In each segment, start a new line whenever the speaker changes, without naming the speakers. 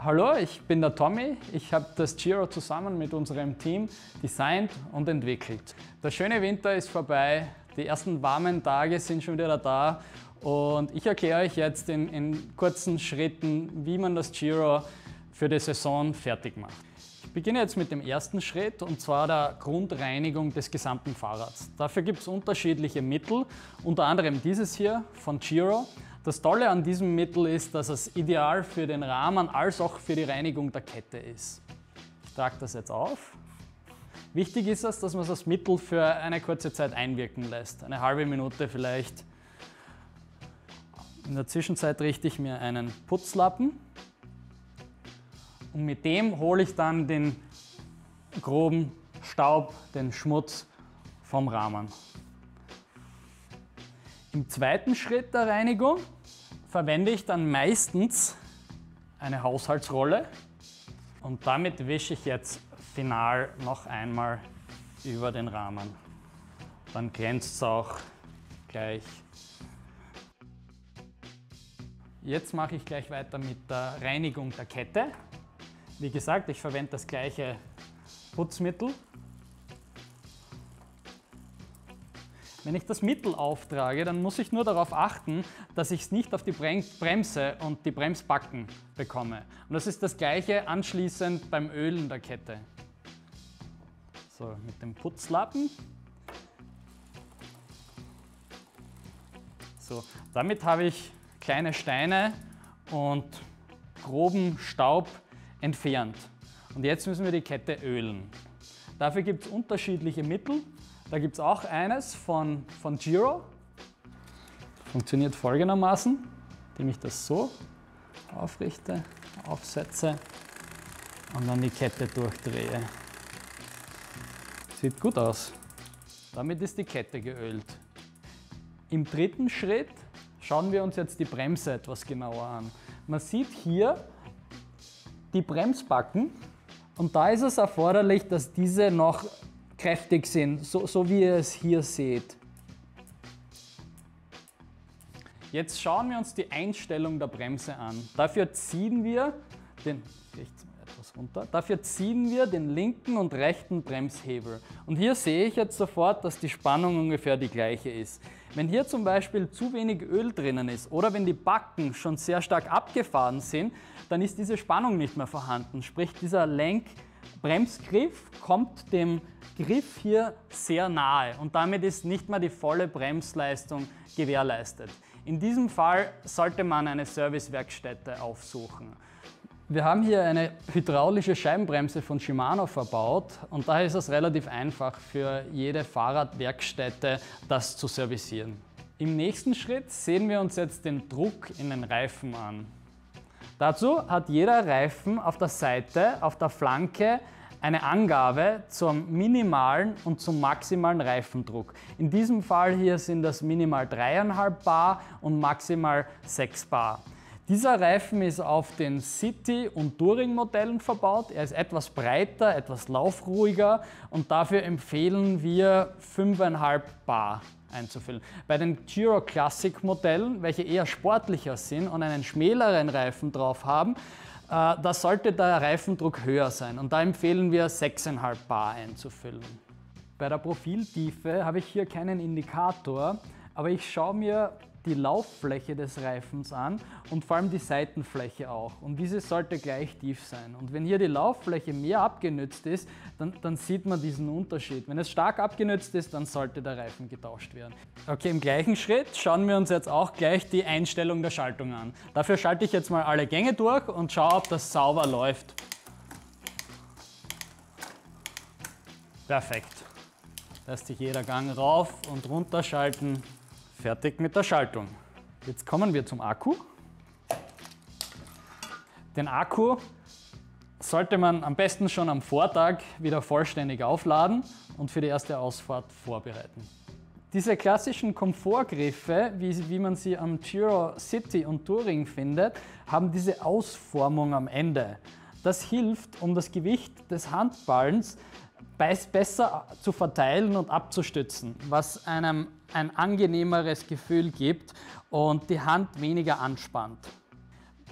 Hallo, ich bin der Tommy. Ich habe das Giro zusammen mit unserem Team designt und entwickelt. Der schöne Winter ist vorbei, die ersten warmen Tage sind schon wieder da und ich erkläre euch jetzt in kurzen Schritten, wie man das Giro für die Saison fertig macht. Ich beginne jetzt mit dem ersten Schritt, und zwar der Grundreinigung des gesamten Fahrrads. Dafür gibt es unterschiedliche Mittel, unter anderem dieses hier von Giro. Das Tolle an diesem Mittel ist, dass es ideal für den Rahmen als auch für die Reinigung der Kette ist. Ich trage das jetzt auf. Wichtig ist es, dass man das Mittel für eine kurze Zeit einwirken lässt, eine halbe Minute vielleicht. In der Zwischenzeit richte ich mir einen Putzlappen und mit dem hole ich dann den groben Staub, den Schmutz vom Rahmen. Im zweiten Schritt der Reinigung verwende ich dann meistens eine Haushaltsrolle und damit wische ich jetzt final noch einmal über den Rahmen. Dann glänzt es auch gleich. Jetzt mache ich gleich weiter mit der Reinigung der Kette. Wie gesagt, ich verwende das gleiche Putzmittel. Wenn ich das Mittel auftrage, dann muss ich nur darauf achten, dass ich es nicht auf die Bremse und die Bremsbacken bekomme. Und das ist das Gleiche anschließend beim Ölen der Kette. So, mit dem Putzlappen. So, damit habe ich kleine Steine und groben Staub entfernt. Und jetzt müssen wir die Kette ölen. Dafür gibt es unterschiedliche Mittel. Da gibt es auch eines von Giro. Funktioniert folgendermaßen, indem ich das so aufrichte, aufsetze und dann die Kette durchdrehe. Sieht gut aus. Damit ist die Kette geölt. Im dritten Schritt schauen wir uns jetzt die Bremse etwas genauer an. Man sieht hier die Bremsbacken und da ist es erforderlich, dass diese noch kräftig sind, so wie ihr es hier seht. Jetzt schauen wir uns die Einstellung der Bremse an. Dafür ziehen wir den linken und rechten Bremshebel. Und hier sehe ich jetzt sofort, dass die Spannung ungefähr die gleiche ist. Wenn hier zum Beispiel zu wenig Öl drinnen ist oder wenn die Backen schon sehr stark abgefahren sind, dann ist diese Spannung nicht mehr vorhanden. Sprich, dieser Bremsgriff kommt dem Griff hier sehr nahe und damit ist nicht mehr die volle Bremsleistung gewährleistet. In diesem Fall sollte man eine Servicewerkstätte aufsuchen. Wir haben hier eine hydraulische Scheibenbremse von Shimano verbaut und daher ist es relativ einfach für jede Fahrradwerkstätte, das zu servicieren. Im nächsten Schritt sehen wir uns jetzt den Druck in den Reifen an. Dazu hat jeder Reifen auf der Seite, auf der Flanke, eine Angabe zum minimalen und zum maximalen Reifendruck. In diesem Fall hier sind das minimal 3,5 Bar und maximal 6 Bar. Dieser Reifen ist auf den City- und Touring-Modellen verbaut. Er ist etwas breiter, etwas laufruhiger und dafür empfehlen wir 5,5 Bar einzufüllen. Bei den Giro Classic Modellen, welche eher sportlicher sind und einen schmäleren Reifen drauf haben, da sollte der Reifendruck höher sein und da empfehlen wir 6,5 Bar einzufüllen. Bei der Profiltiefe habe ich hier keinen Indikator, aber ich schaue mir die Lauffläche des Reifens an und vor allem die Seitenfläche auch. Und diese sollte gleich tief sein. Und wenn hier die Lauffläche mehr abgenützt ist, dann sieht man diesen Unterschied. Wenn es stark abgenützt ist, dann sollte der Reifen getauscht werden. Okay, im gleichen Schritt schauen wir uns jetzt auch gleich die Einstellung der Schaltung an. Dafür schalte ich jetzt mal alle Gänge durch und schaue, ob das sauber läuft. Perfekt. Lässt sich jeder Gang rauf und runter schalten. Fertig mit der Schaltung. Jetzt kommen wir zum Akku. Den Akku sollte man am besten schon am Vortag wieder vollständig aufladen und für die erste Ausfahrt vorbereiten. Diese klassischen Komfortgriffe, wie man sie am Giro City und Touring findet, haben diese Ausformung am Ende. Das hilft, um das Gewicht des Handballens besser zu verteilen und abzustützen, was einem ein angenehmeres Gefühl gibt und die Hand weniger anspannt.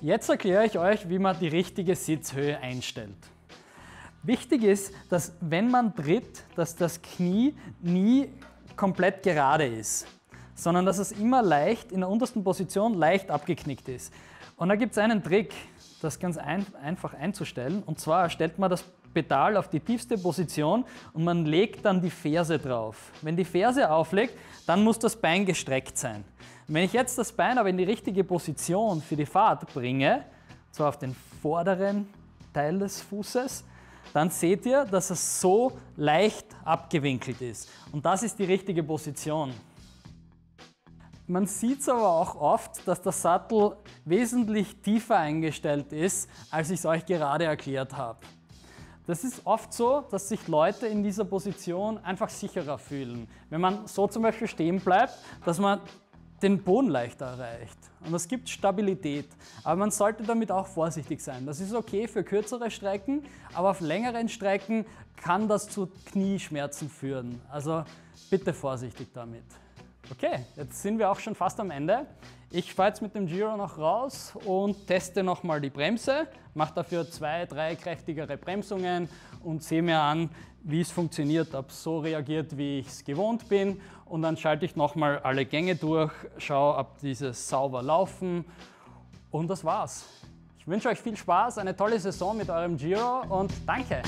Jetzt erkläre ich euch, wie man die richtige Sitzhöhe einstellt. Wichtig ist, dass wenn man tritt, dass das Knie nie komplett gerade ist, sondern dass es immer leicht in der untersten Position leicht abgeknickt ist. Und da gibt es einen Trick, das ganz einfach einzustellen. Und zwar stellt man das Pedal auf die tiefste Position und man legt dann die Ferse drauf. Wenn die Ferse auflegt, dann muss das Bein gestreckt sein. Wenn ich jetzt das Bein aber in die richtige Position für die Fahrt bringe, zwar auf den vorderen Teil des Fußes, dann seht ihr, dass es so leicht abgewinkelt ist. Und das ist die richtige Position. Man sieht es aber auch oft, dass der Sattel wesentlich tiefer eingestellt ist, als ich es euch gerade erklärt habe. Das ist oft so, dass sich Leute in dieser Position einfach sicherer fühlen. Wenn man so zum Beispiel stehen bleibt, dass man den Boden leichter erreicht. Und das gibt Stabilität. Aber man sollte damit auch vorsichtig sein. Das ist okay für kürzere Strecken, aber auf längeren Strecken kann das zu Knieschmerzen führen. Also bitte vorsichtig damit. Okay, jetzt sind wir auch schon fast am Ende. Ich fahre jetzt mit dem Giro noch raus und teste nochmal die Bremse, mache dafür 2, 3 kräftigere Bremsungen und sehe mir an, wie es funktioniert, ob es so reagiert, wie ich es gewohnt bin. Und dann schalte ich nochmal alle Gänge durch, schaue, ob diese sauber laufen und das war's. Ich wünsche euch viel Spaß, eine tolle Saison mit eurem Giro und danke!